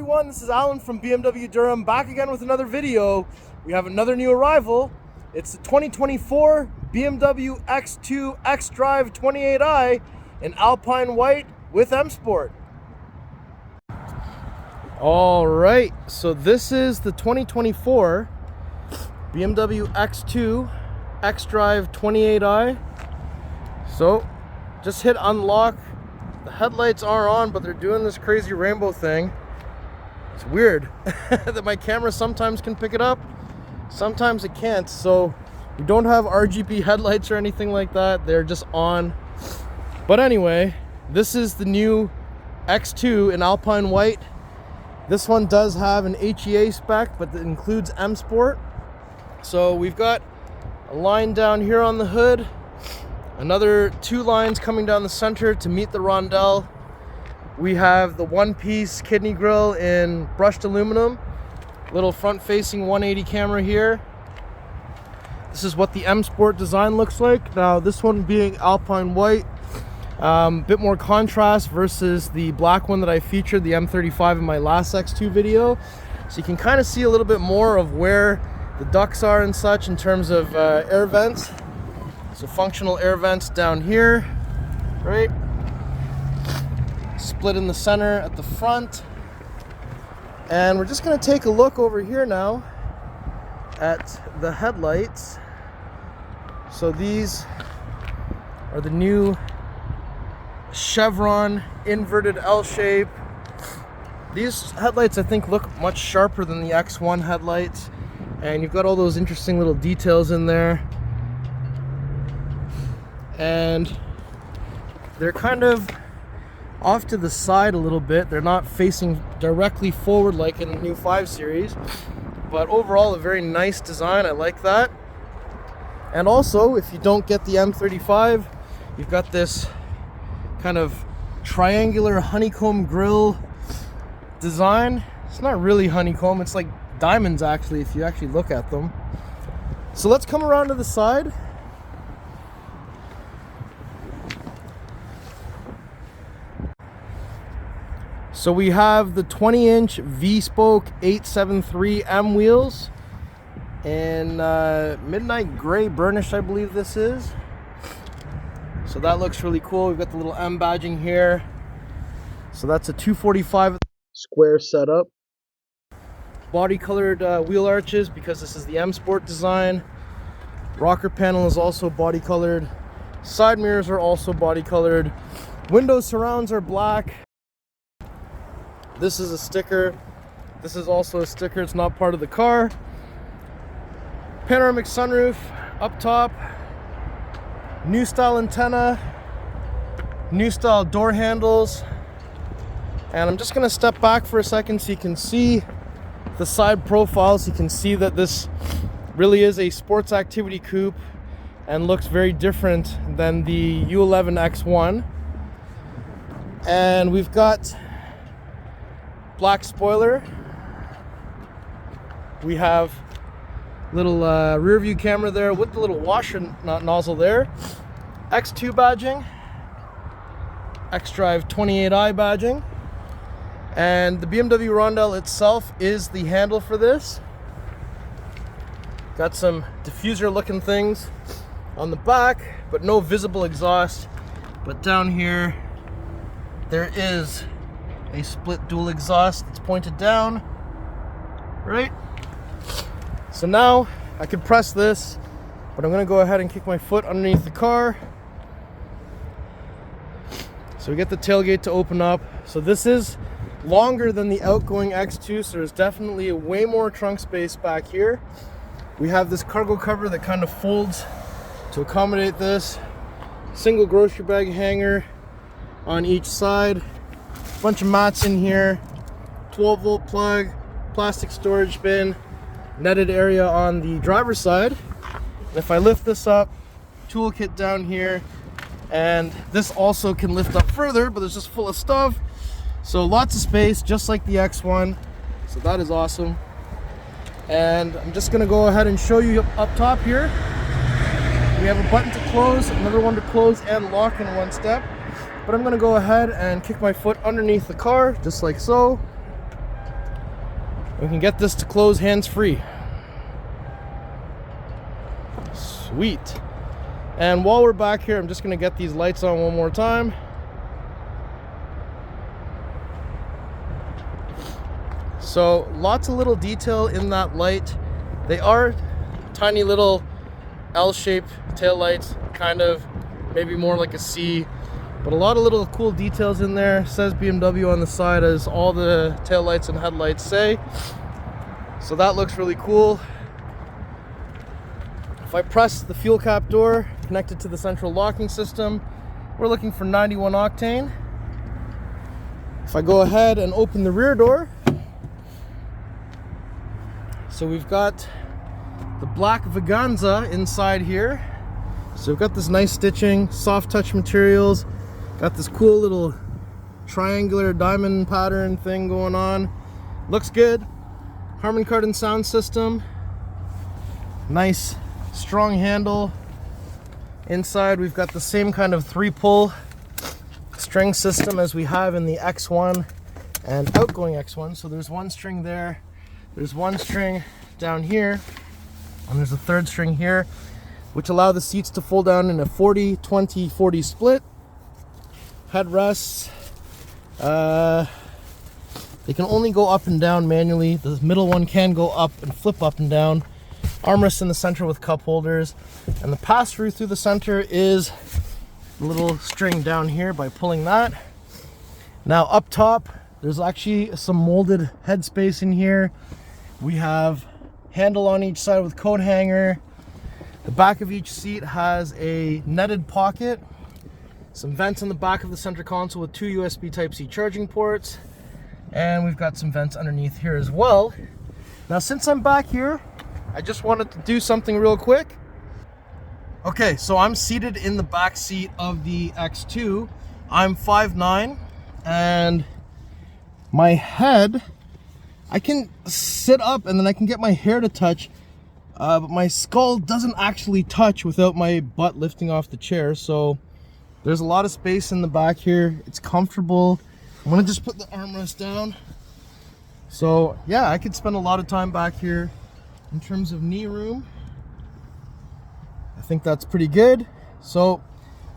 everyone, this is Alan from BMW Durham, back again with another video. We have another new arrival. It's the 2024 BMW X2 xDrive28i in Alpine white with M Sport. Alright, so this is the 2024 BMW X2 xDrive28i. So just hit unlock. The headlights are on, but they're doing this crazy rainbow thing. It's weird that my camera sometimes can pick it up, sometimes it can't. So we don't have RGB headlights or anything like that. They're just on. But anyway, this is the new X2 in Alpine white. This one does have an HEA spec, but it includes M Sport. So we've got a line down here on the hood, another two lines coming down the center to meet the rondelle. We have the one-piece kidney grille in brushed aluminum, little front-facing 180 camera here. This is what the M Sport design looks like. Now this one being Alpine white, bit more contrast versus the black one that I featured, the M35, in my last X2 video. So you can kind of see a little bit more of where the ducts are and such in terms of air vents. So functional air vents down here, right? Split in the center at the front. And we're just gonna take a look over here now at the headlights. So these are the new chevron inverted L shape. These headlights I think look much sharper than the X1 headlights. And you've got all those interesting little details in there. And they're kind of off to the side a little bit. They're not facing directly forward like in the new 5 Series, but overall a very nice design. I like that. And also, if you don't get the M35, you've got this kind of triangular honeycomb grille design. It's not really honeycomb, it's like diamonds actually if you actually look at them. So let's come around to the side. So we have the 20-inch V-spoke 873M wheels in midnight gray burnished, I believe this is. So that looks really cool. We've got the little M badging here. So that's a 245 square setup. Body colored wheel arches because this is the M Sport design. Rocker panel is also body colored. Side mirrors are also body colored. Window surrounds are black. This is a sticker. This is also a sticker. It's not part of the car. Panoramic sunroof up top. New style antenna. New style door handles. And I'm just going to step back for a second so you can see the side profiles. You can see that this really is a sports activity coupe and looks very different than the U11 X1. And we've got black spoiler. We have little rear view camera there with the little washer nozzle there. X2 badging, xDrive28i badging, and the BMW rondelle itself is the handle for this. Got some diffuser looking things on the back, but no visible exhaust. But down here there is a split dual exhaust that's pointed down, right? So now I could press this, but I'm gonna go ahead and kick my foot underneath the car. So we get the tailgate to open up. So this is longer than the outgoing X2, so there's definitely way more trunk space back here. We have this cargo cover that kind of folds to accommodate this. Single grocery bag hanger on each side. Bunch of mats in here, 12-volt plug, plastic storage bin, netted area on the driver's side. And if I lift this up, toolkit down here, and this also can lift up further, but it's just full of stuff. So lots of space, just like the X1. So that is awesome. And I'm just gonna go ahead and show you up top here. We have a button to close, another one to close and lock in one step. But I'm gonna go ahead and kick my foot underneath the car, just like so. We can get this to close hands-free. Sweet. And while we're back here, I'm just gonna get these lights on one more time. So lots of little detail in that light. They are tiny little L-shaped tail lights, kind of maybe more like a C, but a lot of little cool details in there. It says BMW on the side, as all the tail lights and headlights say. So that looks really cool. If I press the fuel cap door connected to the central locking system, we're looking for 91 octane. If I go ahead and open the rear door, so we've got the black Veganza inside here. So we've got this nice stitching, soft touch materials, got this cool little triangular diamond pattern thing going on. Looks good. Harman Kardon sound system. Nice strong handle. Inside we've got the same kind of 3-pull string system as we have in the X1 and outgoing X1. So there's one string there. There's one string down here, and there's a third string here, which allow the seats to fold down in a 40-20-40 split. Headrests, they can only go up and down manually. The middle one can go up and flip up and down. Armrests in the center with cup holders, and the pass-through through the center is a little string down here by pulling that. Now up top, there's actually some molded headspace in here. We have handle on each side with coat hanger. The back of each seat has a netted pocket. Some vents on the back of the center console with 2 USB Type-C charging ports. And we've got some vents underneath here as well. Now since I'm back here, I just wanted to do something real quick. Okay, so I'm seated in the back seat of the X2. I'm 5'9", and my head, I can sit up and then I can get my hair to touch, but my skull doesn't actually touch without my butt lifting off the chair. So there's a lot of space in the back here. It's comfortable. I'm gonna just put the armrest down. So yeah, I could spend a lot of time back here. In terms of knee room, I think that's pretty good. So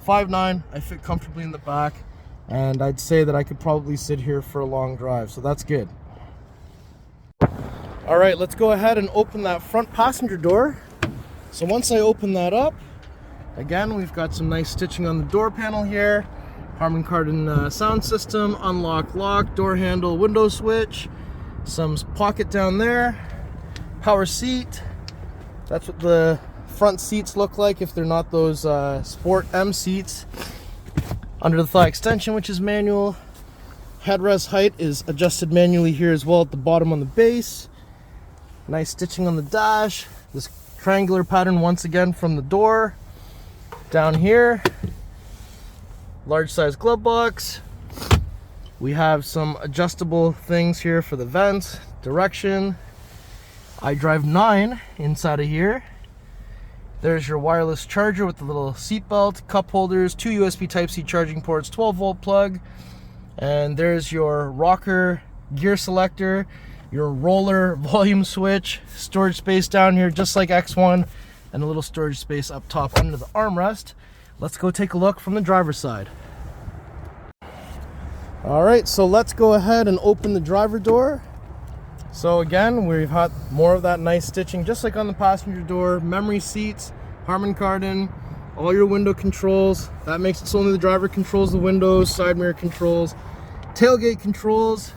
5'9", I fit comfortably in the back, and I'd say that I could probably sit here for a long drive, so that's good. All right, let's go ahead and open that front passenger door. So once I open that up, again, we've got some nice stitching on the door panel here. Harman Kardon sound system, unlock, lock, door handle, window switch, some pocket down there, power seat. That's what the front seats look like if they're not those Sport M seats. Under the thigh extension, which is manual. Headrest height is adjusted manually here as well at the bottom on the base. Nice stitching on the dash. This triangular pattern once again from the door. Down here, large size glove box. We have some adjustable things here for the vents, direction. iDrive 9 inside of here. There's your wireless charger with the little seat belt, cup holders, 2 USB Type-C charging ports, 12-volt plug, and there's your rocker gear selector, your roller volume switch, storage space down here just like X1, and a little storage space up top under the armrest. Let's go take a look from the driver's side. All right, so let's go ahead and open the driver door. So again, we've had more of that nice stitching, just like on the passenger door. Memory seats, Harman Kardon, all your window controls. That makes it so only the driver controls the windows, side mirror controls, tailgate controls,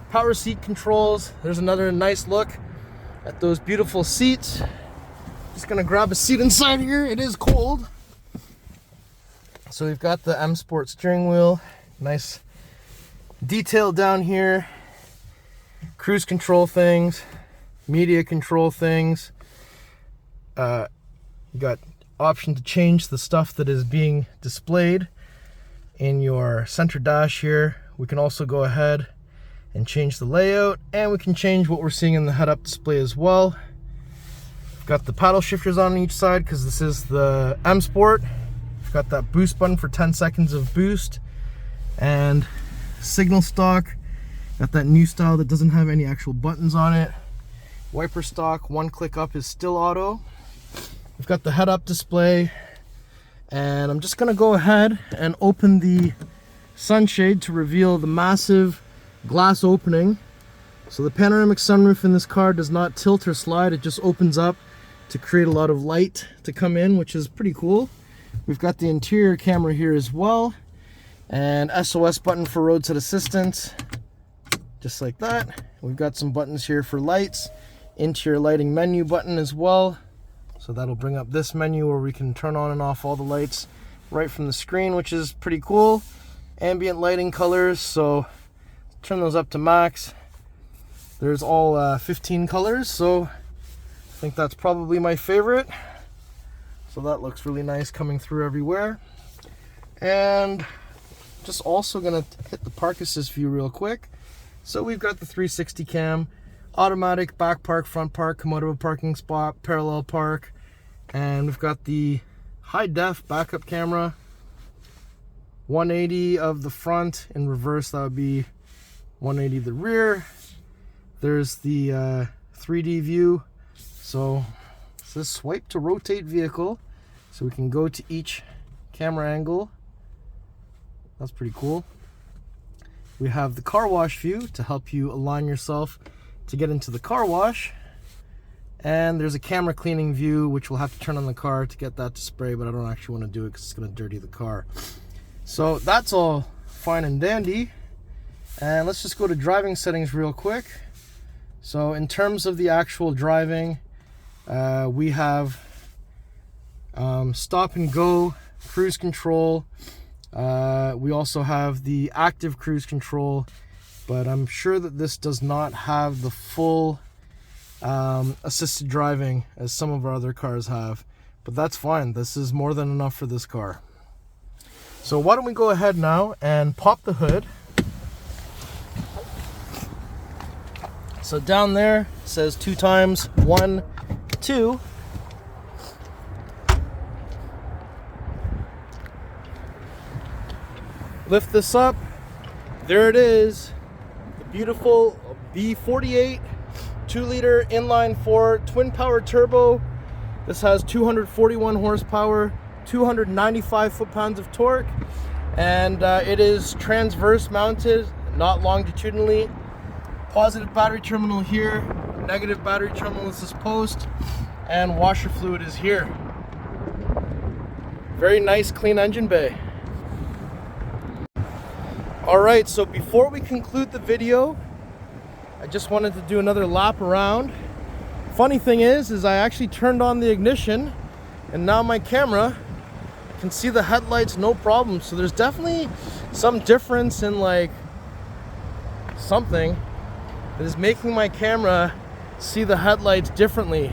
power seat controls. There's another nice look at those beautiful seats. Just gonna grab a seat inside here. It is cold. So we've got the M Sport steering wheel, nice detail down here. Cruise control things, media control things. You got option to change the stuff that is being displayed in your center dash here. We can also go ahead and change the layout, and we can change what we're seeing in the head-up display as well. We've got the paddle shifters on each side because this is the M Sport. We've got that boost button for 10 seconds of boost, and signal stock. Got that new style that doesn't have any actual buttons on it. Wiper stock, one click up is still auto. We've got the head-up display, and I'm just gonna go ahead and open the sunshade to reveal the massive glass opening. So the panoramic sunroof in this car does not tilt or slide, it just opens up to create a lot of light to come in, which is pretty cool. We've got the interior camera here as well, and SOS button for roadside assistance, just like that. We've got some buttons here for lights, interior lighting menu button as well. So that'll bring up this menu where we can turn on and off all the lights right from the screen, which is pretty cool. Ambient lighting colors, so turn those up to max. There's all 15 colors, so I think that's probably my favorite. So that looks really nice coming through everywhere. And just also gonna hit the park assist view real quick. So we've got the 360 cam, automatic back park, front park, come out of a parking spot, parallel park, and we've got the high def backup camera, 180 of the front, in reverse that would be 180 the rear. There's the 3D view, so it says swipe to rotate vehicle, so we can go to each camera angle. That's pretty cool. We have the car wash view to help you align yourself to get into the car wash. And there's a camera cleaning view, which we'll have to turn on the car to get that to spray, but I don't actually want to do it because it's going to dirty the car. So that's all fine and dandy. And let's just go to driving settings real quick. So in terms of the actual driving, we have stop and go, cruise control. We also have the active cruise control, but I'm sure that this does not have the full assisted driving as some of our other cars have, but that's fine. This is more than enough for this car. So why don't we go ahead now and pop the hood. So down there it says 2 times 1, 2. Lift this up. There it is. The beautiful B48 2-liter inline-4 twin power turbo. This has 241 horsepower, 295 foot-pounds of torque, and it is transverse mounted, not longitudinally. Positive battery terminal here, negative battery terminal is this post, and washer fluid is here. Very nice, clean engine bay. Alright, so before we conclude the video, I just wanted to do another lap around. Funny thing is I actually turned on the ignition, and now my camera can see the headlights no problem. So there's definitely some difference in like something that is making my camera see the headlights differently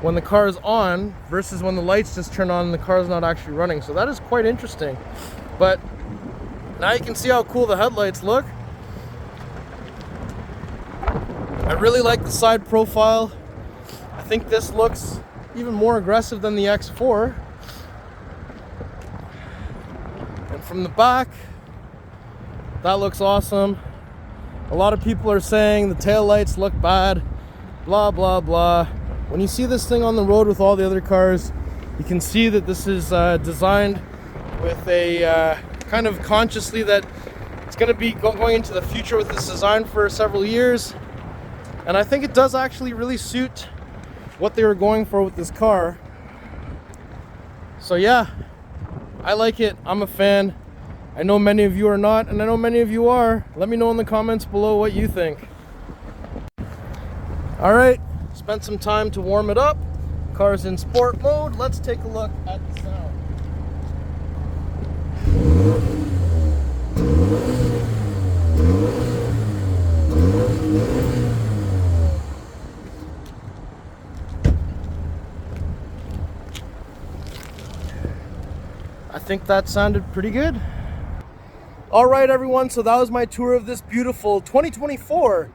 when the car is on versus when the lights just turn on and the car is not actually running. So that is quite interesting. But now you can see how cool the headlights look. I really like the side profile. I think this looks even more aggressive than the X4. And from the back, that looks awesome. A lot of people are saying the taillights look bad, blah, blah, blah. When you see this thing on the road with all the other cars, you can see that this is designed with a kind of consciously that it's going to be going into the future with this design for several years. And I think it does actually really suit what they were going for with this car. So yeah, I like it. I'm a fan. I know many of you are not, and I know many of you are. Let me know in the comments below what you think. Alright, spent some time to warm it up. Car's in sport mode. Let's take a look at the sound. I think that sounded pretty good. Alright everyone, so that was my tour of this beautiful 2024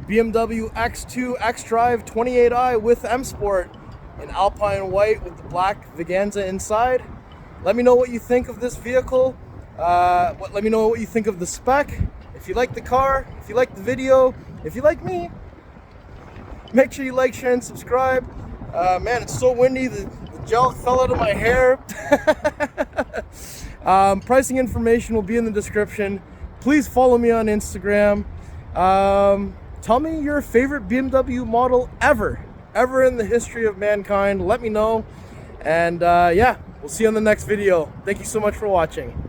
BMW X2 xDrive28i with M Sport in Alpine white with the black Veganza inside. Let me know what you think of this vehicle. Let me know what you think of the spec. If if you like the car, if you like the video, if you like me, make sure you like, share, and subscribe. Man, it's so windy, the gel fell out of my hair. Pricing information will be in the description. Please follow me on Instagram. Tell me your favorite BMW model ever in the history of mankind. Let me know. And yeah, we'll see you on the next video. Thank you so much for watching.